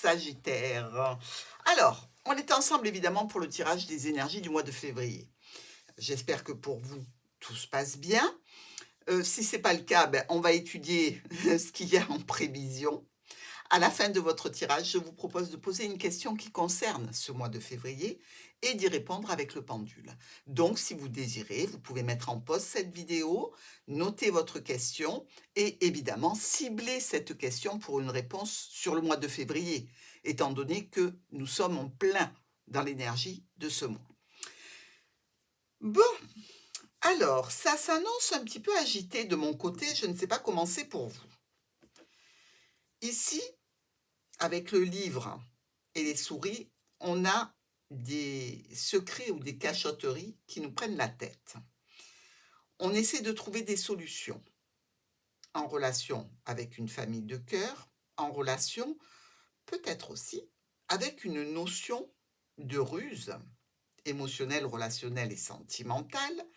Sagittaire. Alors, on est ensemble évidemment pour le tirage des énergies du mois de février. J'espère que pour vous, tout se passe bien. Si ce n'est pas le cas, on va étudier ce qu'il y a en prévision. À la fin de votre tirage, je vous propose de poser une question qui concerne ce mois de février et d'y répondre avec le pendule. Donc, si vous désirez, vous pouvez mettre en pause cette vidéo, noter votre question et évidemment cibler cette question pour une réponse sur le mois de février, étant donné que nous sommes en plein dans l'énergie de ce mois. Bon, alors, ça s'annonce un petit peu agité de mon côté, je ne sais pas comment c'est pour vous. Ici, avec le livre et les souris, on a des secrets ou des cachotteries qui nous prennent la tête. On essaie de trouver des solutions en relation avec une famille de cœur, en relation peut-être aussi avec une notion de ruse émotionnelle, relationnelle et sentimentale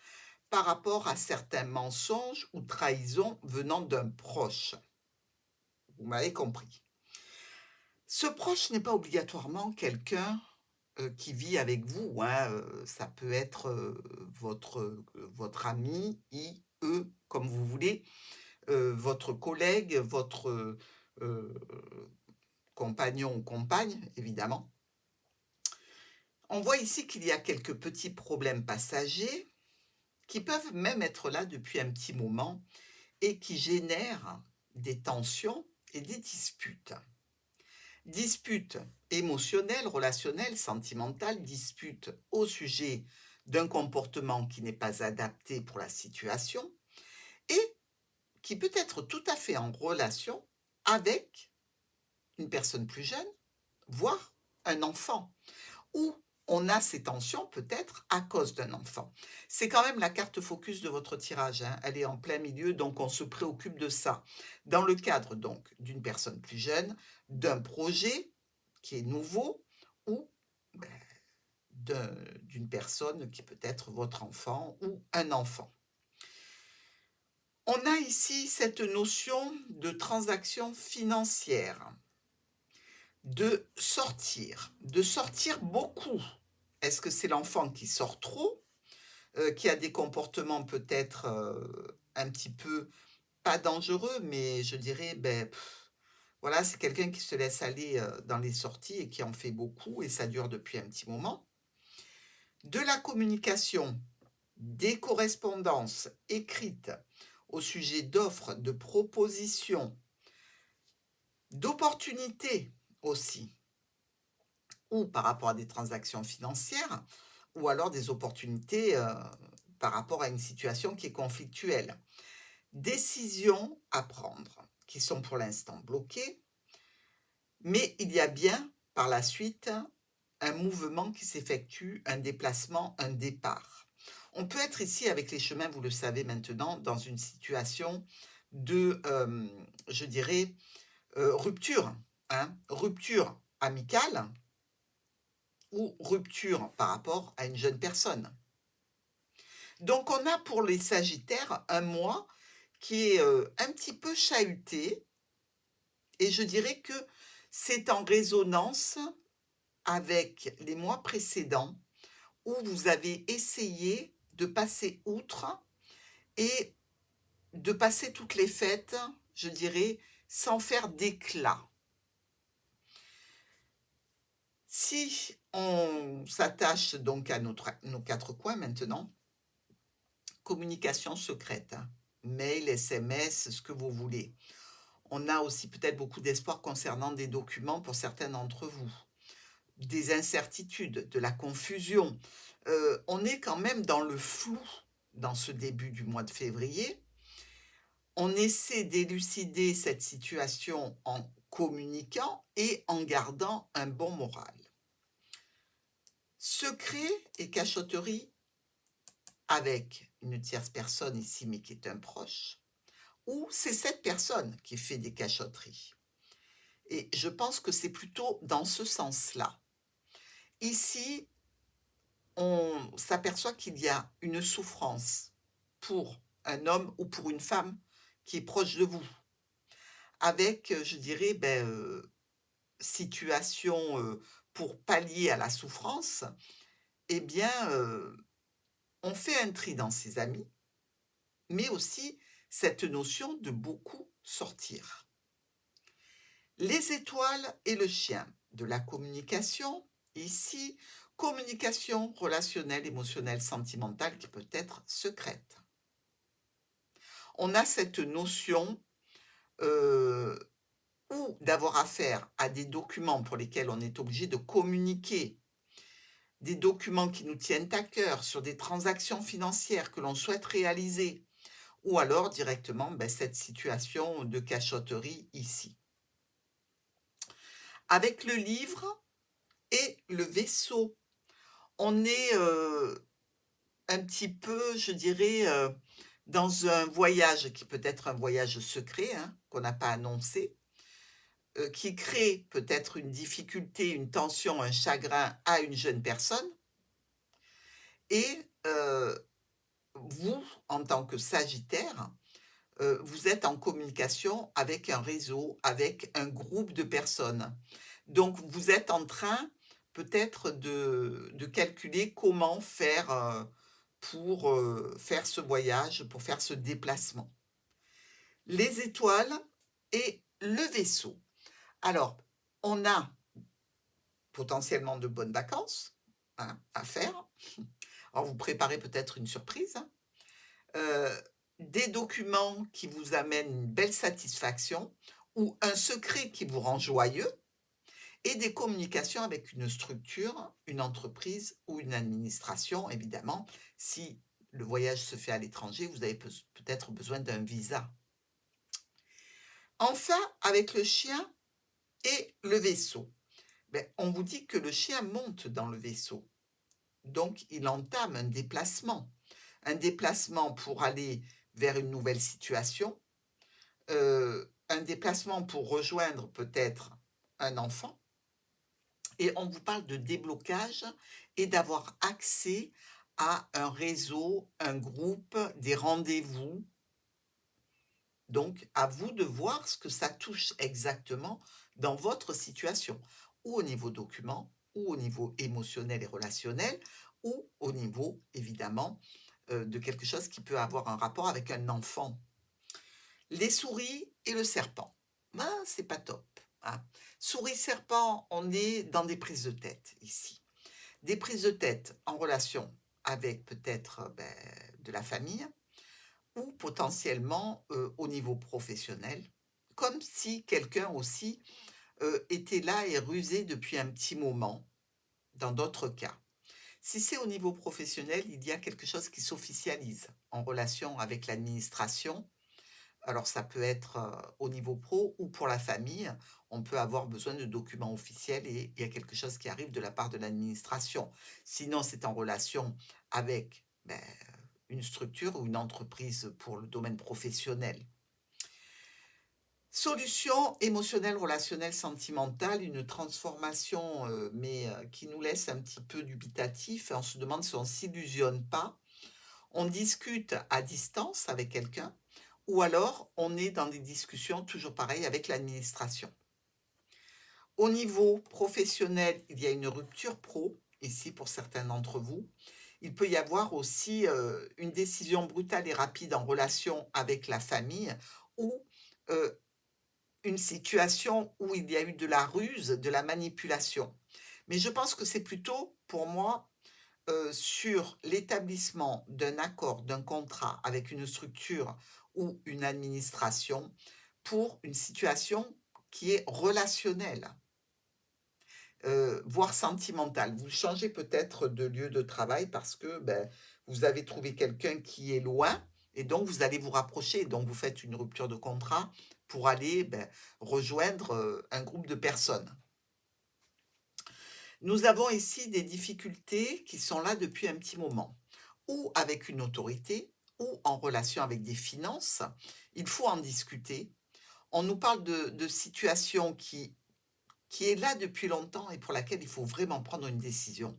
par rapport à certains mensonges ou trahisons venant d'un proche. Vous m'avez compris. Ce proche n'est pas obligatoirement quelqu'un qui vit avec vous, hein, ça peut être, votre ami, i, eux, comme vous voulez, votre collègue, votre, compagnon ou compagne, évidemment. On voit ici qu'il y a quelques petits problèmes passagers qui peuvent même être là depuis un petit moment et qui génèrent des tensions et des disputes. Disputes émotionnelles, relationnelles, sentimentales, disputes au sujet d'un comportement qui n'est pas adapté pour la situation et qui peut être tout à fait en relation avec une personne plus jeune, voire un enfant, ou on a ces tensions peut-être à cause d'un enfant. C'est quand même la carte focus de votre tirage, hein, elle est en plein milieu, donc on se préoccupe de ça. Dans le cadre donc d'une personne plus jeune, d'un projet qui est nouveau ou ben, d'une personne qui peut être votre enfant ou un enfant. On a ici cette notion de transaction financière, de sortir beaucoup. Est-ce que c'est l'enfant qui sort trop, qui a des comportements peut-être un petit peu, pas dangereux, mais je dirais, voilà, c'est quelqu'un qui se laisse aller dans les sorties et qui en fait beaucoup, et ça dure depuis un petit moment. De la communication, des correspondances écrites au sujet d'offres, de propositions, d'opportunités aussi, ou par rapport à des transactions financières, ou alors des opportunités par rapport à une situation qui est conflictuelle. Décisions à prendre qui sont pour l'instant bloquées, mais il y a bien par la suite un mouvement qui s'effectue, un déplacement, un départ. On peut être ici avec les chemins, vous le savez maintenant, dans une situation de, je dirais, rupture, hein, rupture amicale ou rupture par rapport à une jeune personne. Donc on a pour les Sagittaires un mois qui est un petit peu chahuté et je dirais que c'est en résonance avec les mois précédents où vous avez essayé de passer outre et de passer toutes les fêtes, je dirais, sans faire d'éclat. Si on s'attache donc à nos 4 coins maintenant, communication secrète, hein, mail, SMS, ce que vous voulez. On a aussi peut-être beaucoup d'espoir concernant des documents pour certains d'entre vous. Des incertitudes, de la confusion. On est quand même dans le flou dans ce début du mois de février. On essaie d'élucider cette situation en communiquant et en gardant un bon moral. Secret et cachotterie avec une tierce personne ici, mais qui est un proche, ou c'est cette personne qui fait des cachotteries. Et je pense que c'est plutôt dans ce sens-là. Ici, on s'aperçoit qu'il y a une souffrance pour un homme ou pour une femme qui est proche de vous, avec, je dirais, situation, pour pallier à la souffrance, eh bien, on fait un tri dans ses amis, mais aussi cette notion de beaucoup sortir. Les étoiles et le chien, de la communication, ici, communication relationnelle, émotionnelle, sentimentale qui peut être secrète. On a cette notion, heu, ou d'avoir affaire à des documents pour lesquels on est obligé de communiquer, des documents qui nous tiennent à cœur sur des transactions financières que l'on souhaite réaliser, ou alors directement, cette situation de cachotterie ici. Avec le livre et le vaisseau, on est, un petit peu, je dirais, dans un voyage qui peut être un voyage secret, hein, qu'on n'a pas annoncé, qui crée peut-être une difficulté, une tension, un chagrin à une jeune personne et vous, en tant que sagittaire, vous êtes en communication avec un réseau, avec un groupe de personnes. Donc vous êtes en train peut-être de calculer comment faire, pour, faire ce voyage, pour faire ce déplacement. Les étoiles et le vaisseau. Alors, on a potentiellement de bonnes vacances, hein, à faire. Alors vous préparez peut-être une surprise, hein. Heu, des documents qui vous amènent une belle satisfaction ou un secret qui vous rend joyeux et des communications avec une structure, une entreprise ou une administration. Évidemment, si le voyage se fait à l'étranger, vous avez peut-être besoin d'un visa. Enfin, avec le chien et le vaisseau, on vous dit que le chien monte dans le vaisseau, donc il entame un déplacement. Un déplacement pour aller vers une nouvelle situation, un déplacement pour rejoindre peut-être un enfant et on vous parle de déblocage et d'avoir accès à un réseau, un groupe, des rendez-vous. Donc à vous de voir ce que ça touche exactement dans votre situation, ou au niveau document, ou au niveau émotionnel et relationnel, ou au niveau évidemment, de quelque chose qui peut avoir un rapport avec un enfant. Les souris et le serpent. Ben, c'est pas top, hein. Souris-serpent, on est dans des prises de tête ici. Des prises de tête en relation avec peut-être, de la famille ou potentiellement, au niveau professionnel. Comme si quelqu'un aussi, était là et rusé depuis un petit moment, dans d'autres cas. Si c'est au niveau professionnel, il y a quelque chose qui s'officialise en relation avec l'administration. Alors ça peut être, au niveau pro ou pour la famille, on peut avoir besoin de documents officiels et il y a quelque chose qui arrive de la part de l'administration. Sinon, c'est en relation avec, une structure ou une entreprise pour le domaine professionnel. Solution émotionnelle, relationnelle, sentimentale, une transformation, qui nous laisse un petit peu dubitatif. On se demande si on s'illusionne pas. On discute à distance avec quelqu'un ou alors on est dans des discussions toujours pareil avec l'administration. Au niveau professionnel, il y a une rupture pro, ici pour certains d'entre vous. Il peut y avoir aussi, une décision brutale et rapide en relation avec la famille ou, heu, une situation où il y a eu de la ruse, de la manipulation. Mais je pense que c'est plutôt, pour moi, sur l'établissement d'un accord, d'un contrat avec une structure ou une administration pour une situation qui est relationnelle, voire sentimentale. Vous changez peut-être de lieu de travail parce que, vous avez trouvé quelqu'un qui est loin et donc vous allez vous rapprocher. Donc vous faites une rupture de contrat pour aller, rejoindre, un groupe de personnes. Nous avons ici des difficultés qui sont là depuis un petit moment, ou avec une autorité, ou en relation avec des finances. Il faut en discuter. On nous parle de situations qui est là depuis longtemps et pour laquelle il faut vraiment prendre une décision.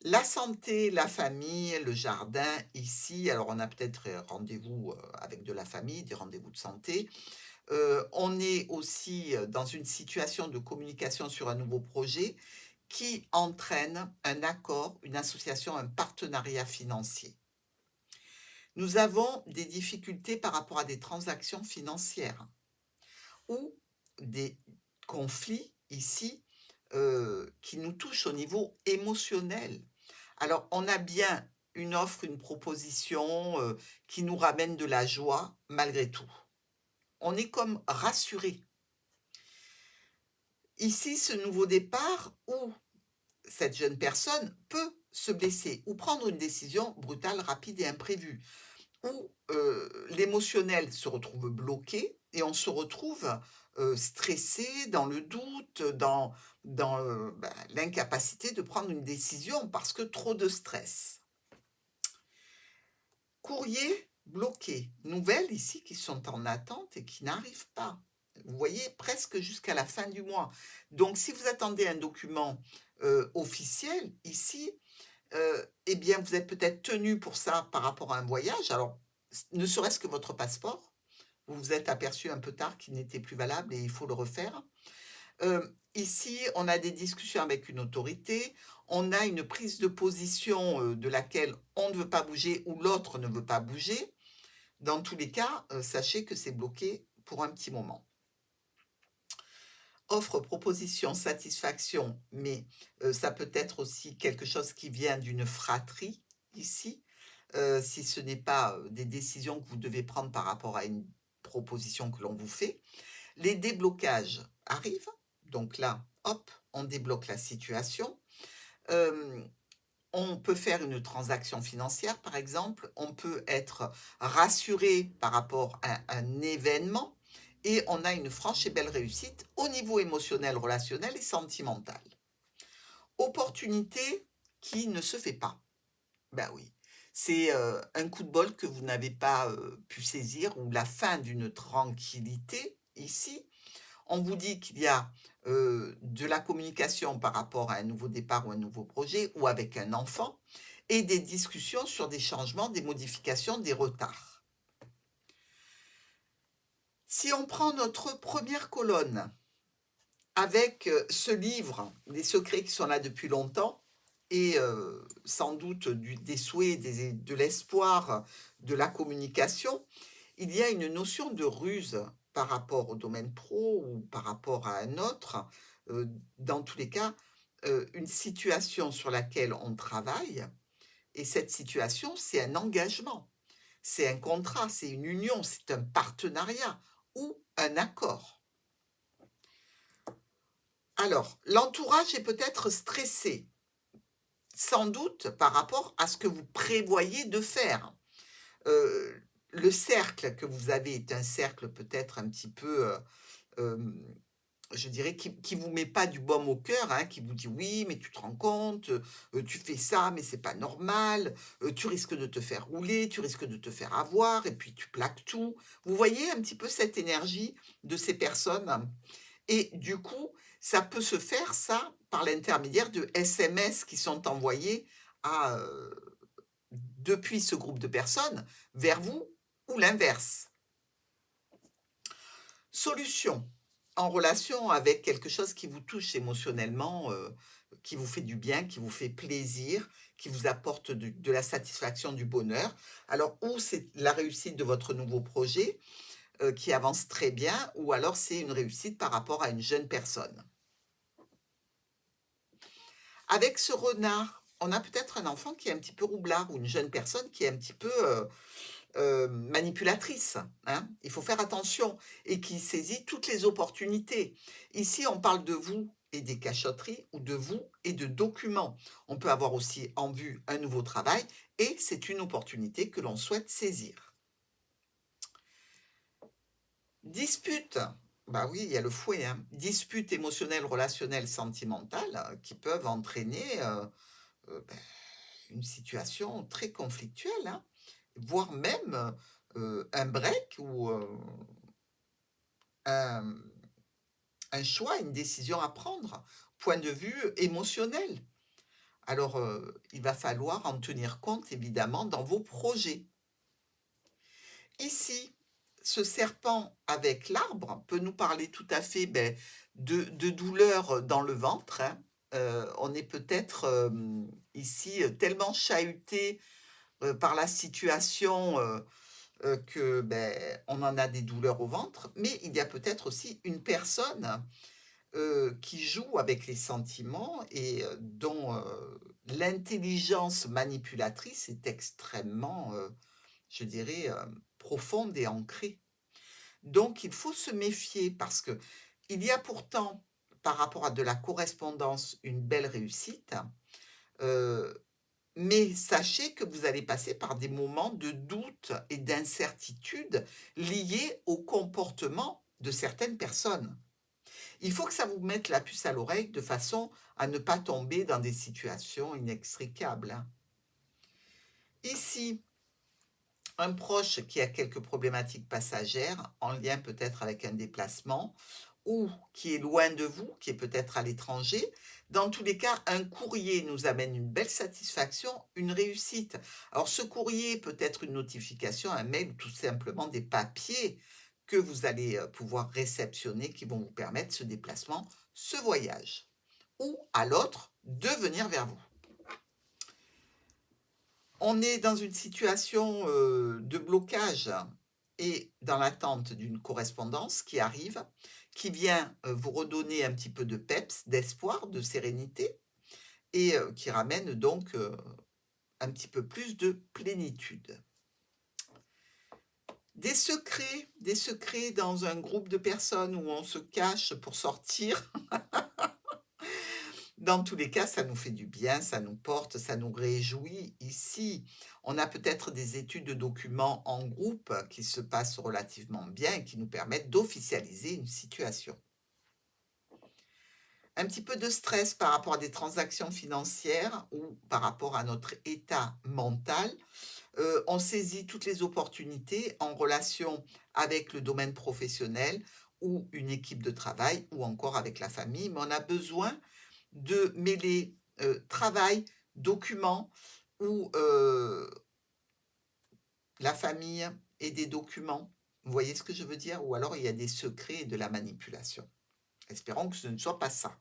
La santé, la famille, le jardin, ici, alors on a peut-être rendez-vous avec de la famille, des rendez-vous de santé, On est aussi, dans une situation de communication sur un nouveau projet qui entraîne un accord, une association, un partenariat financier. Nous avons des difficultés par rapport à des transactions financières ou des conflits ici, qui nous touchent au niveau émotionnel. Alors, on a bien une offre, une proposition, qui nous ramène de la joie malgré tout. On est comme rassuré. Ici, ce nouveau départ où cette jeune personne peut se blesser ou prendre une décision brutale, rapide et imprévue, où, l'émotionnel se retrouve bloqué et on se retrouve, stressé, dans le doute, dans l'incapacité de prendre une décision parce que trop de stress. Courrier bloqué. Nouvelles ici qui sont en attente et qui n'arrivent pas. Vous voyez, presque jusqu'à la fin du mois. Donc si vous attendez un document, officiel ici, eh bien, vous êtes peut-être tenu pour ça par rapport à un voyage. Alors, ne serait-ce que votre passeport, vous vous êtes aperçu un peu tard qu'il n'était plus valable et il faut le refaire. Ici, on a des discussions avec une autorité, on a une prise de position, de laquelle on ne veut pas bouger ou l'autre ne veut pas bouger. Dans tous les cas, sachez que c'est bloqué pour un petit moment. Offre, proposition, satisfaction, mais ça peut être aussi quelque chose qui vient d'une fratrie ici, si ce n'est pas, des décisions que vous devez prendre par rapport à une proposition que l'on vous fait. Les déblocages arrivent, donc là, hop, on débloque la situation. Hem, on peut faire une transaction financière, par exemple, on peut être rassuré par rapport à un événement et on a une franche et belle réussite au niveau émotionnel, relationnel et sentimental. Opportunité qui ne se fait pas. Ben oui, c'est, un coup de bol que vous n'avez pas, pu saisir ou la fin d'une tranquillité ici. On vous dit qu'il y a, de la communication par rapport à un nouveau départ ou un nouveau projet ou avec un enfant et des discussions sur des changements, des modifications, des retards. Si on prend notre première colonne avec, ce livre, Les secrets qui sont là depuis longtemps et sans doute des souhaits, de l'espoir, de la communication, il y a une notion de ruse par rapport au domaine pro ou par rapport à un autre. Heu, dans tous les cas, une situation sur laquelle on travaille et cette situation, c'est un engagement, c'est un contrat, c'est une union, c'est un partenariat ou un accord. Alors, l'entourage est peut-être stressé, sans doute par rapport à ce que vous prévoyez de faire. Le cercle que vous avez est un cercle peut-être un petit peu, hem, je dirais qui vous met pas du baume au cœur, hein, qui vous dit: «Oui, mais tu te rends compte, tu fais ça, mais c'est pas normal, tu risques de te faire rouler, tu risques de te faire avoir et puis tu plaques tout». Vous voyez un petit peu cette énergie de ces personnes? Et du coup, ça peut se faire ça, par l'intermédiaire de SMS qui sont envoyés à, depuis ce groupe de personnes vers vous ou l'inverse. Solution, en relation avec quelque chose qui vous touche émotionnellement, qui vous fait du bien, qui vous fait plaisir, qui vous apporte de la satisfaction, du bonheur. Alors ou c'est la réussite de votre nouveau projet, qui avance très bien ou alors c'est une réussite par rapport à une jeune personne. Avec ce renard, on a peut-être un enfant qui est un petit peu roublard ou une jeune personne qui est un petit peu, manipulatrice, hein. Il faut faire attention et qui saisit toutes les opportunités. Ici, on parle de vous et des cachotteries ou de vous et de documents. On peut avoir aussi en vue un nouveau travail et c'est une opportunité que l'on souhaite saisir. Dispute, bah oui, il y a le fouet, hein. Disputes émotionnelles, relationnelles, sentimentales, qui peuvent entraîner, bah, une situation très conflictuelle, hein, voire même, un break ou, un un choix, une décision à prendre, point de vue émotionnel. Alors, il va falloir en tenir compte évidemment dans vos projets. Ici, ce serpent avec l'arbre peut nous parler tout à fait, de douleur dans le ventre, hein. On est peut-être, ici, tellement chahuté, par la situation, que, on en a des douleurs au ventre. Mais il y a peut-être aussi une personne, qui joue avec les sentiments et dont, l'intelligence manipulatrice est extrêmement, je dirais, profonde et ancrée. Donc il faut se méfier parce que il y a pourtant, par rapport à de la correspondance, une belle réussite, heu, mais sachez que vous allez passer par des moments de doute et d'incertitude liés au comportement de certaines personnes. Il faut que ça vous mette la puce à l'oreille de façon à ne pas tomber dans des situations inextricables, hein. Ici, un proche qui a quelques problématiques passagères, en lien peut-être avec un déplacement, ou qui est loin de vous, qui est peut-être à l'étranger. Dans tous les cas, un courrier nous amène une belle satisfaction, une réussite. Alors ce courrier peut être une notification, un mail ou tout simplement des papiers que vous allez pouvoir réceptionner qui vont vous permettre ce déplacement, ce voyage. Ou à l'autre, de venir vers vous. On est dans une situation, de blocage et dans l'attente d'une correspondance qui arrive, qui vient, vous redonner un petit peu de peps, d'espoir, de sérénité et qui ramène donc, un petit peu plus de plénitude. Des secrets dans un groupe de personnes où on se cache pour sortir. Dans tous les cas, ça nous fait du bien, ça nous porte, ça nous réjouit. Ici, on a peut-être des études de documents en groupe qui se passent relativement bien et qui nous permettent d'officialiser une situation. Un petit peu de stress par rapport à des transactions financières ou par rapport à notre état mental. On saisit toutes les opportunités en relation avec le domaine professionnel ou une équipe de travail ou encore avec la famille, mais on a besoin de mêler, travail, documents ou, la famille et des documents. Vous voyez ce que je veux dire? Ou alors il y a des secrets et de la manipulation. Espérons que ce ne soit pas ça.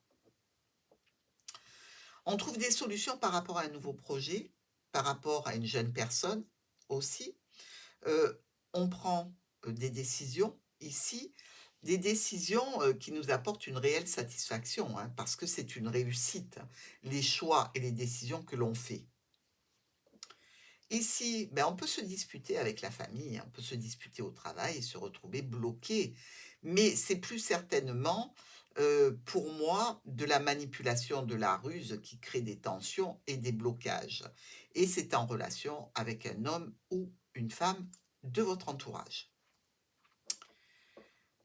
On trouve des solutions par rapport à un nouveau projet, par rapport à une jeune personne aussi. On prend, des décisions ici, des décisions, qui nous apportent une réelle satisfaction, hein, parce que c'est une réussite, les choix et les décisions que l'on fait. Ici, on peut se disputer avec la famille, on peut se disputer au travail et se retrouver bloqué. Mais c'est plus certainement, pour moi, de la manipulation, de la ruse qui crée des tensions et des blocages. Et c'est en relation avec un homme ou une femme de votre entourage.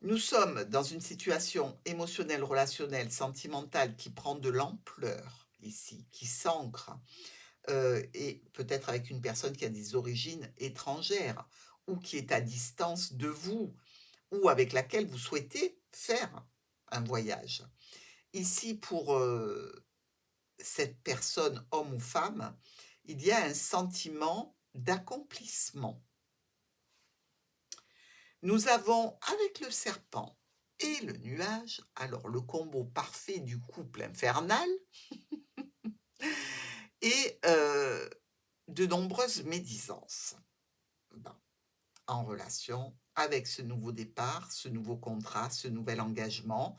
Nous sommes dans une situation émotionnelle, relationnelle, sentimentale qui prend de l'ampleur ici, qui s'ancre et peut-être avec une personne qui a des origines étrangères ou qui est à distance de vous ou avec laquelle vous souhaitez faire un voyage. Ici, pour, cette personne, homme ou femme, il y a un sentiment d'accomplissement. Nous avons avec le serpent et le nuage, alors le combo parfait du couple infernal et de nombreuses médisances. Ben, en relation avec ce nouveau départ, ce nouveau contrat, ce nouvel engagement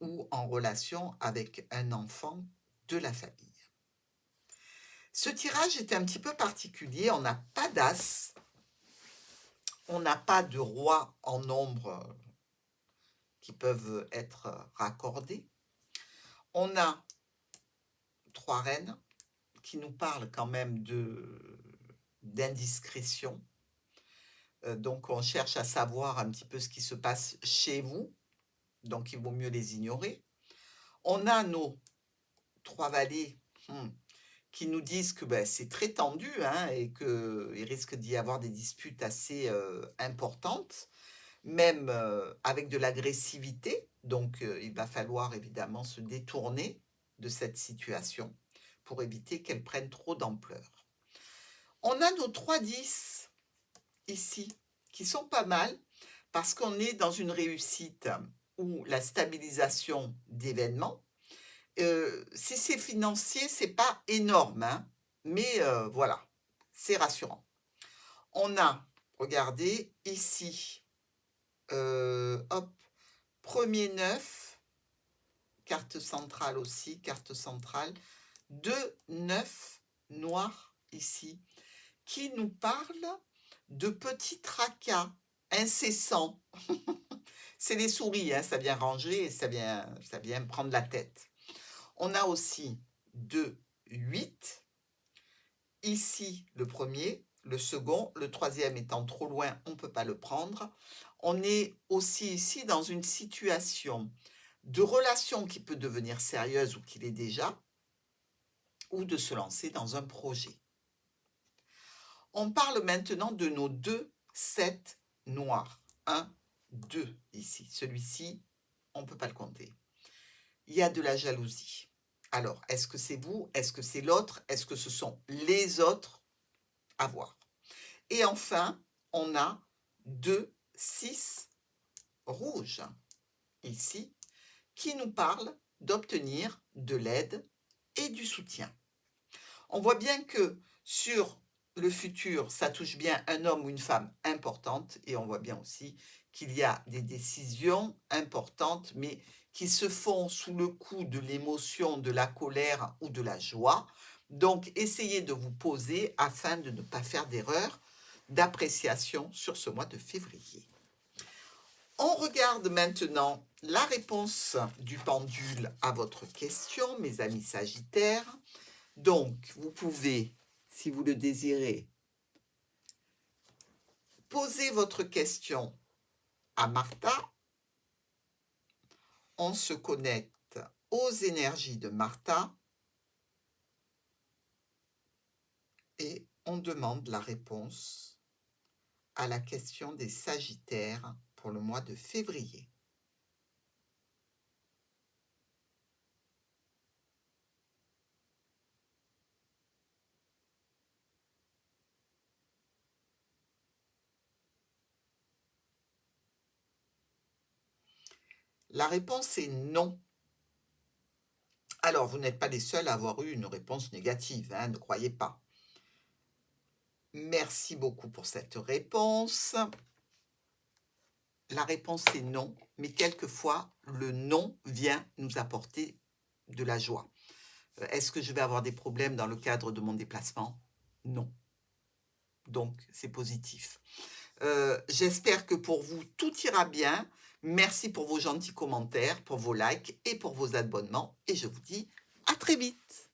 ou en relation avec un enfant de la famille. Ce tirage est un petit peu particulier, on n'a pas d'as, on n'a pas de roi en nombre qui peuvent être raccordés. On a 3 reines qui nous parlent quand même d'indiscrétion. Donc on cherche à savoir un petit peu ce qui se passe chez vous, donc il vaut mieux les ignorer. On a nos 3 valets, qui nous disent que, c'est très tendu, hein, et qu'il risque d'y avoir des disputes assez, importantes, même, avec de l'agressivité. Donc il va falloir évidemment se détourner de cette situation pour éviter qu'elle prenne trop d'ampleur. On a nos 3 10 ici, qui sont pas mal parce qu'on est dans une réussite ou la stabilisation d'événements. Si c'est financier, c'est pas énorme, hein, mais voilà, c'est rassurant. On a, regardez ici, hop, premier 9, carte centrale aussi, carte centrale, 2 9 noirs ici, qui nous parlent de petits tracas incessants. C'est les souris, hein, ça vient ranger et ça vient prendre la tête. On a aussi 2 8, ici le premier, le second, le troisième étant trop loin, on ne peut pas le prendre. On est aussi ici dans une situation de relation qui peut devenir sérieuse ou qui l'est déjà, ou de se lancer dans un projet. On parle maintenant de nos 2 7 noirs. 1, 2 ici. Celui-ci, on ne peut pas le compter. Il y a de la jalousie. Alors, est-ce que c'est vous? Est-ce que c'est l'autre? Est-ce que ce sont les autres? À voir. Et enfin, on a 2 6 rouges ici qui nous parlent d'obtenir de l'aide et du soutien. On voit bien que sur le futur, ça touche bien un homme ou une femme importante et on voit bien aussi qu'il y a des décisions importantes mais qui se font sous le coup de l'émotion, de la colère ou de la joie. Donc, essayez de vous poser afin de ne pas faire d'erreur d'appréciation sur ce mois de février. On regarde maintenant la réponse du pendule à votre question, mes amis Sagittaires. Donc, vous pouvez, si vous le désirez, poser votre question à Martha. On se connecte aux énergies de Martha et on demande la réponse à la question des Sagittaires pour le mois de février. La réponse est non. Alors, vous n'êtes pas les seuls à avoir eu une réponse négative, hein, ne croyez pas. Merci beaucoup pour cette réponse. La réponse est non, mais quelquefois, le non vient nous apporter de la joie. Est-ce que je vais avoir des problèmes dans le cadre de mon déplacement? Non. Donc, c'est positif. J'espère que pour vous, tout ira bien. Merci pour vos gentils commentaires, pour vos likes et pour vos abonnements. Et je vous dis à très vite.